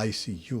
ICU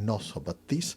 932,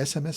SMS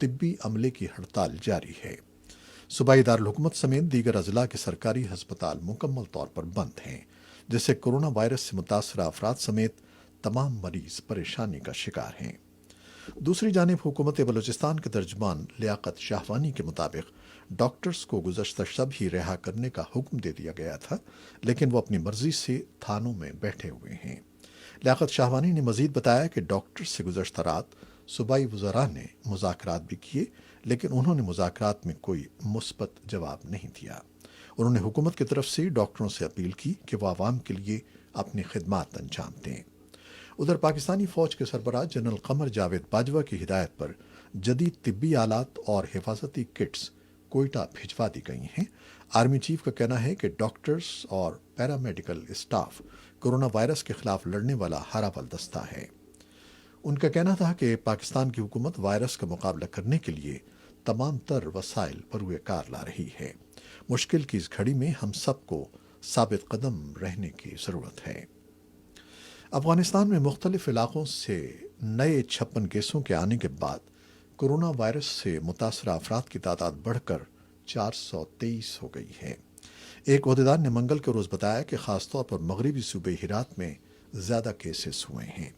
طبی عملے کی ہڑتال جاری ہے۔ صوبائی دارالحکومت سمیت دیگر اضلاع کے سرکاری ہسپتال مکمل طور پر بند ہیں، جس سے کورونا وائرس سے متاثرہ افراد سمیت تمام مریض پریشانی کا شکار ہیں۔ دوسری جانب حکومت بلوچستان کے ترجمان لیاقت شاہوانی کے مطابق ڈاکٹرز کو گزشتہ شب ہی رہا کرنے کا حکم دے دیا گیا تھا، لیکن وہ اپنی مرضی سے تھانوں میں بیٹھے ہوئے ہیں۔ لیاقت شاہوانی نے مزید بتایا کہ ڈاکٹرز سے گزشتہ رات صوبائی وزراء نے مذاکرات بھی کیے، لیکن انہوں نے مذاکرات میں کوئی مثبت جواب نہیں دیا۔ انہوں نے حکومت کی طرف سے ڈاکٹروں سے اپیل کی کہ وہ عوام کے لیے اپنی خدمات انجام دیں۔ ادھر پاکستانی فوج کے سربراہ جنرل قمر جاوید باجوہ کی ہدایت پر جدید طبی آلات اور حفاظتی کٹس کوئٹہ بھجوا دی گئی ہیں۔ آرمی چیف کا کہنا ہے کہ ڈاکٹرز اور پیرامیڈیکل اسٹاف کورونا وائرس کے خلاف لڑنے والا ہر اول دستہ ہے۔ ان کا کہنا تھا کہ پاکستان کی حکومت وائرس کا مقابلہ کرنے کے لیے تمام تر وسائل بروئے کار لا رہی ہے۔ مشکل کی اس گھڑی میں ہم سب کو ثابت قدم رہنے کی ضرورت ہے۔ افغانستان میں مختلف علاقوں سے نئے 56 کیسوں کے آنے کے بعد کورونا وائرس سے متاثرہ افراد کی تعداد بڑھ کر 423 ہو گئی ہے۔ ایک عہدیدار نے منگل کے روز بتایا کہ خاص طور پر مغربی صوبے ہرات میں زیادہ کیسز ہوئے ہیں۔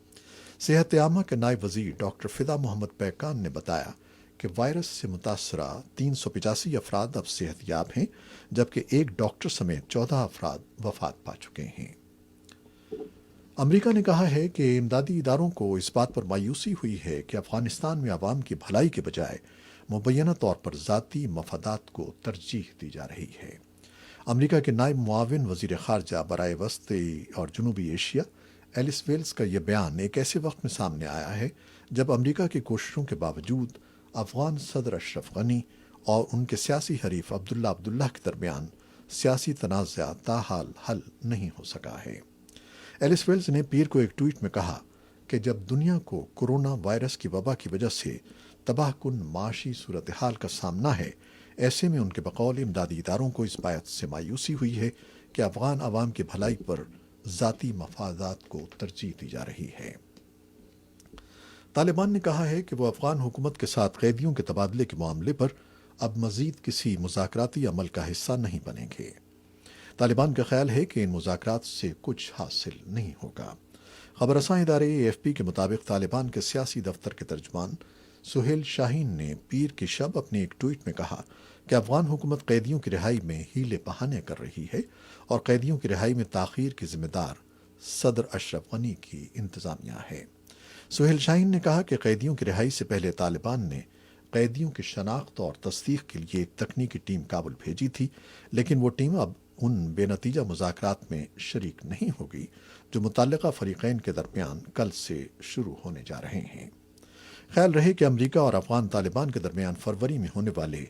صحت عامہ کے نائب وزیر ڈاکٹر فدا محمد پیکان نے بتایا کہ وائرس سے متاثرہ 385 افراد اب صحت یاب ہیں، جبکہ ایک ڈاکٹر سمیت 14 افراد وفات پا چکے ہیں۔ امریکہ نے کہا ہے کہ امدادی اداروں کو اس بات پر مایوسی ہوئی ہے کہ افغانستان میں عوام کی بھلائی کے بجائے مبینہ طور پر ذاتی مفادات کو ترجیح دی جا رہی ہے۔ امریکہ کے نائب معاون وزیر خارجہ برائے وسطی اور جنوبی ایشیا ایلس ویلز کا یہ بیان ایک ایسے وقت میں سامنے آیا ہے جب امریکہ کی کوششوں کے باوجود افغان صدر اشرف غنی اور ان کے سیاسی حریف عبداللہ کے درمیان سیاسی تنازع تاحال حل نہیں ہو سکا ہے۔ ایلس ویلز نے پیر کو ایک ٹویٹ میں کہا کہ جب دنیا کو کورونا وائرس کی وبا کی وجہ سے تباہ کن معاشی صورتحال کا سامنا ہے، ایسے میں ان کے بقول امدادی اداروں کو اس بات سے مایوسی ہوئی ہے کہ افغان عوام کی بھلائی پر ذاتی مفادات کو ترجیح دی جا رہی ہے۔ طالبان نے کہا ہے کہ وہ افغان حکومت کے ساتھ قیدیوں کے تبادلے کے معاملے پر اب مزید کسی مذاکراتی عمل کا حصہ نہیں بنیں گے۔ طالبان کا خیال ہے کہ ان مذاکرات سے کچھ حاصل نہیں ہوگا۔ خبر رساں ادارے AFP کے مطابق طالبان کے سیاسی دفتر کے ترجمان سہیل شاہین نے پیر کی شب اپنے ایک ٹویٹ میں کہا کہ افغان حکومت قیدیوں کی رہائی میں ہیلے بہانے کر رہی ہے اور قیدیوں کی رہائی میں تاخیر کی ذمہ دار صدر اشرف غنی کی انتظامیہ ہے۔ سہیل شاہین نے کہا کہ قیدیوں کی رہائی سے پہلے طالبان نے قیدیوں کی شناخت اور تصدیق کے لیے ایک تکنیکی ٹیم کابل بھیجی تھی، لیکن وہ ٹیم اب ان بے نتیجہ مذاکرات میں شریک نہیں ہوگی جو متعلقہ فریقین کے درمیان کل سے شروع ہونے جا رہے ہیں۔ خیال رہے کہ امریکہ اور افغان طالبان کے درمیان فروری میں ہونے والے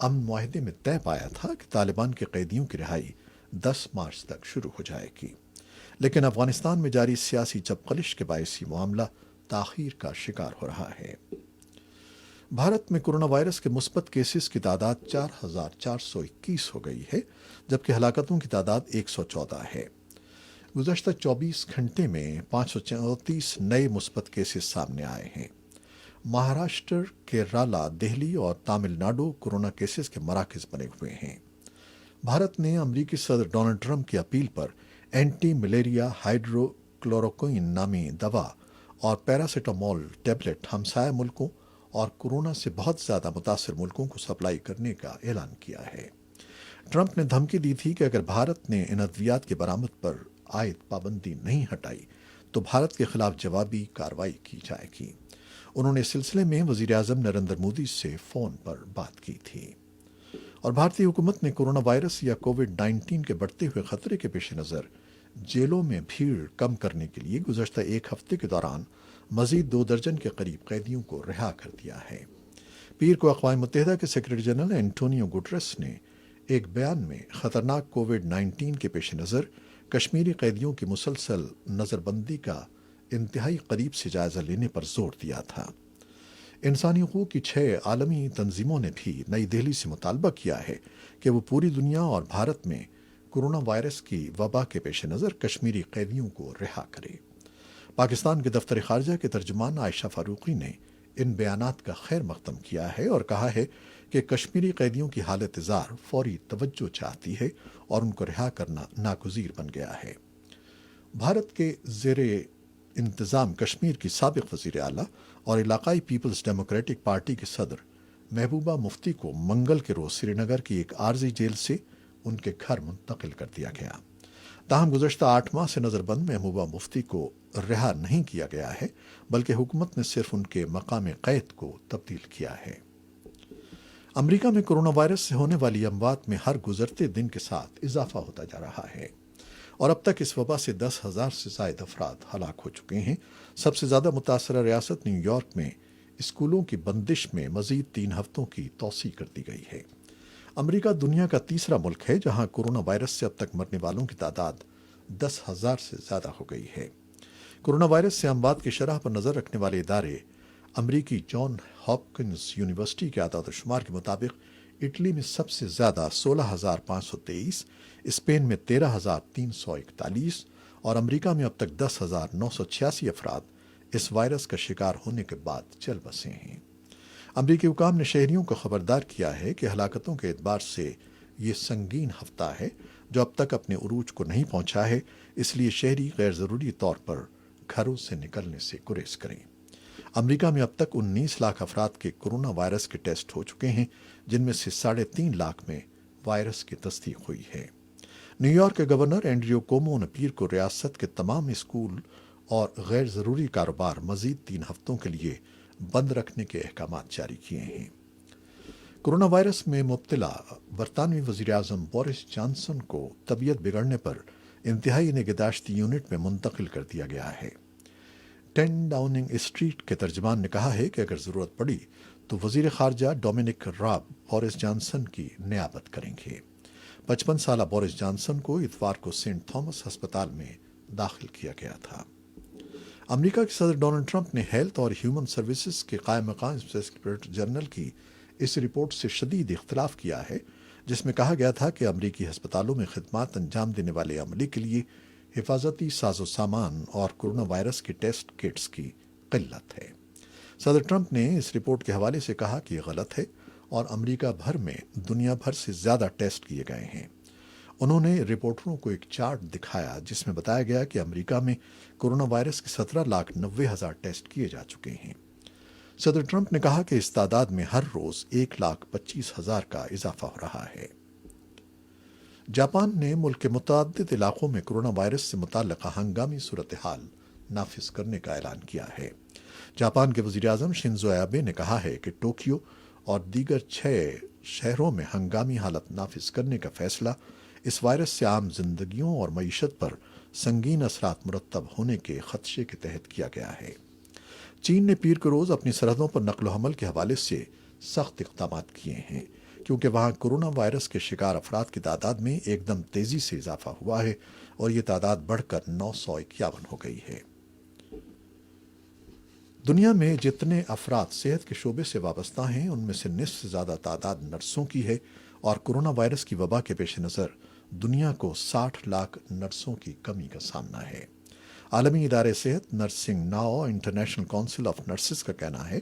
امن معاہدے میں طے پایا تھا کہ طالبان کے قیدیوں کی رہائی 10 مارچ تک شروع ہو جائے گی، لیکن افغانستان میں جاری سیاسی چپقلش کے باعث یہ معاملہ تاخیر کا شکار ہو رہا ہے۔ بھارت میں کورونا وائرس کے مثبت کیسز کی تعداد 4,421 ہو گئی ہے، جبکہ ہلاکتوں کی تعداد 114 ہے۔ گزشتہ 24 گھنٹے میں 534 نئے مثبت کیسز سامنے آئے ہیں۔ مہاراشٹر، کیرالہ، دہلی اور تامل ناڈو کورونا کیسز کے مراکز بنے ہوئے ہیں۔ بھارت نے امریکی صدر ڈونلڈ ٹرمپ کی اپیل پر اینٹی ملیریا ہائیڈرو کلوروکوئن نامی دوا اور پیراسیٹامول ٹیبلٹ ہمسایہ ملکوں اور کورونا سے بہت زیادہ متاثر ملکوں کو سپلائی کرنے کا اعلان کیا ہے۔ ٹرمپ نے دھمکی دی تھی کہ اگر بھارت نے ان ادویات کی برآمد پر عائد پابندی نہیں ہٹائی تو بھارت کے خلاف جوابی کارروائی کی جائے گی۔ انہوں نے اس سلسلے میں وزیر اعظم نریندر مودی سے فون پر بات کی تھی۔ اور بھارتی حکومت نے کورونا وائرس یا کووڈ-19 کے بڑھتے ہوئے خطرے کے پیش نظر جیلوں میں بھیڑ کم کرنے کے لیے گزشتہ ایک ہفتے کے دوران مزید 2 درجن کے قریب قیدیوں کو رہا کر دیا ہے۔ پیر کو اقوام متحدہ کے سیکرٹری جنرل اینٹونیو گوٹریس نے ایک بیان میں خطرناک کووڈ-19 کے پیش نظر کشمیری قیدیوں کی مسلسل نظر بندی کا انتہائی قریب سے جائزہ لینے پر زور دیا تھا۔ انسانی حقوق کی 6 عالمی تنظیموں نے بھی نئی دہلی سے مطالبہ کیا ہے کہ وہ پوری دنیا اور بھارت میں کورونا وائرس کی وبا کے پیش نظر کشمیری قیدیوں کو رہا کرے۔ پاکستان کے دفتر خارجہ کے ترجمان عائشہ فاروقی نے ان بیانات کا خیر مقدم کیا ہے اور کہا ہے کہ کشمیری قیدیوں کی حالت زار فوری توجہ چاہتی ہے اور ان کو رہا کرنا ناگزیر بن گیا ہے۔ بھارت کے زیر انتظام کشمیر کی سابق وزیر اعلیٰ اور علاقائی پیپلز ڈیموکریٹک پارٹی کے صدر محبوبہ مفتی کو منگل کے روز سری نگر کی ایک عارضی جیل سے ان کے گھر منتقل کر دیا گیا۔ تاہم گزشتہ 8 ماہ سے نظر بند محبوبہ مفتی کو رہا نہیں کیا گیا ہے، بلکہ حکومت نے صرف ان کے مقام قید کو تبدیل کیا ہے۔ امریکہ میں کرونا وائرس سے ہونے والی اموات میں ہر گزرتے دن کے ساتھ اضافہ ہوتا جا رہا ہے اور اب تک اس وبا سے 10,000 سے زائد افراد ہلاک ہو چکے ہیں۔ سب سے زیادہ متاثرہ ریاست نیو یارک میں اسکولوں کی بندش میں مزید 3 ہفتوں کی توسیع کر دی گئی ہے۔ امریکہ دنیا کا تیسرا ملک ہے جہاں کرونا وائرس سے اب تک مرنے والوں کی تعداد 10,000 سے زیادہ ہو گئی ہے۔ کرونا وائرس سے اموات کی شرح پر نظر رکھنے والے ادارے امریکی جان ہاپکنز یونیورسٹی کے اعداد و شمار کے مطابق اٹلی میں سب سے زیادہ 16,523، اسپین میں 13,341 اور امریکہ میں اب تک 10,986 افراد اس وائرس کا شکار ہونے کے بعد چل بسے ہیں۔ امریکی حکام نے شہریوں کو خبردار کیا ہے کہ ہلاکتوں کے اعتبار سے یہ سنگین ہفتہ ہے جو اب تک اپنے عروج کو نہیں پہنچا ہے، اس لیے شہری غیر ضروری طور پر گھروں سے نکلنے سے گریز کریں۔ امریکہ میں اب تک 19 لاکھ افراد کے کرونا وائرس کے ٹیسٹ ہو چکے ہیں، جن میں سے 3.5 لاکھ میں وائرس کی تصدیق ہوئی ہے۔ نیو یارک کے گورنر اینڈریو کومو نے پیر کو ریاست کے تمام اسکول اور غیر ضروری کاروبار مزید 3 ہفتوں کے لیے بند رکھنے کے احکامات جاری کیے ہیں۔ کرونا وائرس میں مبتلا برطانوی وزیر اعظم بورس جانسن کو طبیعت بگڑنے پر انتہائی نگہداشتی یونٹ میں منتقل کر دیا گیا ہے۔ 10 ڈاؤننگ اسٹریٹ کے ترجمان نے کہا ہے کہ اگر ضرورت پڑی تو وزیر خارجہ ڈومینک راب بورس جانسن کی نیابت کریں گے۔ 55 سالہ بورس جانسن کو اتوار کو سینٹ تھامس ہسپتال میں داخل کیا گیا تھا۔ امریکہ کے صدر ڈونلڈ ٹرمپ نے ہیلتھ اور ہیومن سروسز کے قائم مقام انسپیکٹر جنرل کی اس رپورٹ سے شدید اختلاف کیا ہے جس میں کہا گیا تھا کہ امریکی ہسپتالوں میں خدمات انجام دینے والے عملے کے لیے حفاظتی ساز و سامان اور کرونا وائرس کی ٹیسٹ کٹس کی قلت ہے۔ صدر ٹرمپ نے اس رپورٹ کے حوالے سے کہا کہ یہ غلط ہے اور امریکہ بھر میں دنیا بھر سے زیادہ ٹیسٹ کیے گئے ہیں۔ انہوں نے رپورٹروں کو ایک چارٹ دکھایا جس میں بتایا گیا کہ امریکہ میں کرونا وائرس کے 17,90,000 ٹیسٹ کیے جا چکے ہیں۔ صدر ٹرمپ نے کہا کہ اس تعداد میں ہر روز 1,25,000 کا اضافہ ہو رہا ہے۔ جاپان نے ملک کے متعدد علاقوں میں کرونا وائرس سے متعلقہ ہنگامی صورتحال نافذ کرنے کا اعلان کیا ہے۔ جاپان کے وزیر اعظم شنزو ایبے نے کہا ہے کہ ٹوکیو اور دیگر 6 شہروں میں ہنگامی حالت نافذ کرنے کا فیصلہ اس وائرس سے عام زندگیوں اور معیشت پر سنگین اثرات مرتب ہونے کے خدشے کے تحت کیا گیا ہے۔ چین نے پیر کے روز اپنی سرحدوں پر نقل و حمل کے حوالے سے سخت اقدامات کیے ہیں کیونکہ وہاں کرونا وائرس کے شکار افراد کی تعداد میں ایک دم تیزی سے اضافہ ہوا ہے اور یہ تعداد بڑھ کر 951 ہو گئی ہے۔ دنیا میں جتنے افراد صحت کے شعبے سے وابستہ ہیں ان میں سے نصف سے زیادہ تعداد نرسوں کی ہے اور کرونا وائرس کی وبا کے پیش نظر دنیا کو 60 لاکھ نرسوں کی کمی کا سامنا ہے۔ عالمی ادارے صحت nursing now international council of nurses کا کہنا ہے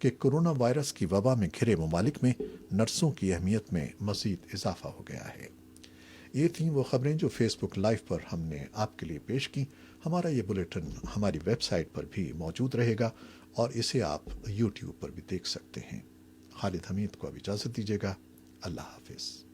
کہ کرونا وائرس کی وبا میں گھرے ممالک میں نرسوں کی اہمیت میں مزید اضافہ ہو گیا ہے۔ یہ تھیں وہ خبریں جو فیس بک لائیو پر ہم نے آپ کے لیے پیش کی۔ ہمارا یہ بلیٹن ہماری ویب سائٹ پر بھی موجود رہے گا اور اسے آپ یوٹیوب پر بھی دیکھ سکتے ہیں۔ خالد حمید کو اب اجازت دیجیے گا۔ اللہ حافظ۔